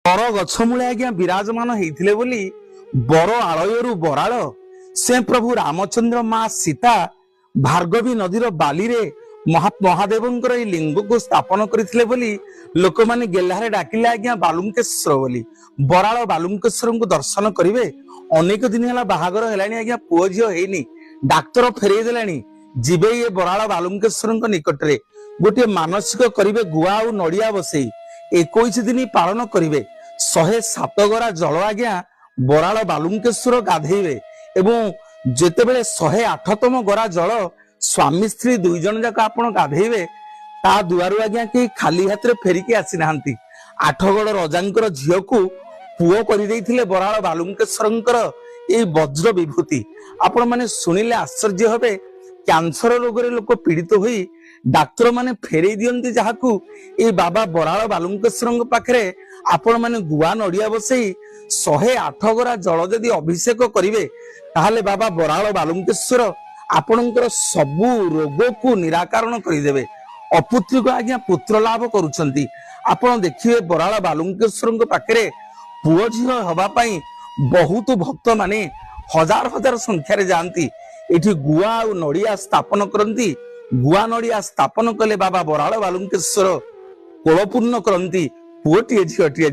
बर गछ मूले आज्ञा विराजमान होते बोली बर आलयरू बराल से प्रभु रामचंद्र माँ सीता भार्गवी नदीर बाली रे महादेवंकर ए लिंग को स्थापन करथिले बोली लोक माने गेल्हारे डाकिले आज्ञा बालुंकेश्वर बोली बराल बालुंकेश्वर को दर्शन करिवे। अनेक दिन हला बाहागर हेलानी आज्ञा पुओ झियो हेनी डाक्तर फेरई देलानी जिबे ये बराल बालुंकेश्वर निकट रे गोटे मानसिक करिवे गुआ और नड़िया बसई 21 दिन पालन करिवे 107 गरा जल आज्ञा बराल बालुंकेश्वर गाधेइबे एवं जेतेबेले 108तम गरा जल स्वामी स्त्री दुई जन जाक आपण गाधेइबे ता दुआरु आज्ञा कि खाली हाथ रे फेरिकी आसी नाहंती। आठगड़ रजांकर झियो को पुओ करि देइथिले बराल बालुंकेश्वरंकर ए वज्र विभूति आपण माने सुनिले आश्चर्य होबे। कैंसर रोग रे लोक पीड़ित होई डाक्तर माने फेरई दियंती जाहाकू ए बाबा बराल बालुंकेश्वर पाखरे आपण माने गुआ नड़िया बसई 108 गरा जल जदि अभिषेक करिवे ताहाले बाबा बराल बालुंकेश्वर आपणकर सबु रोग को निराकरण करिदेबे। अपुत्रिक आज्ञा पुत्र लाभ करूछंती। आपण देखिए बराल बालुंकेश्वर पाखरे पुओ झियो हबा पई बहुत भक्त माने हजार हजार संख्यारे जानती एठी गुआ और नड़िया स्थापन करती। गुआ नड़िया स्थापन कले बाबा बराल बालुंकेश्वर कोलपूर्ण करती पुओटीए झियोटीए।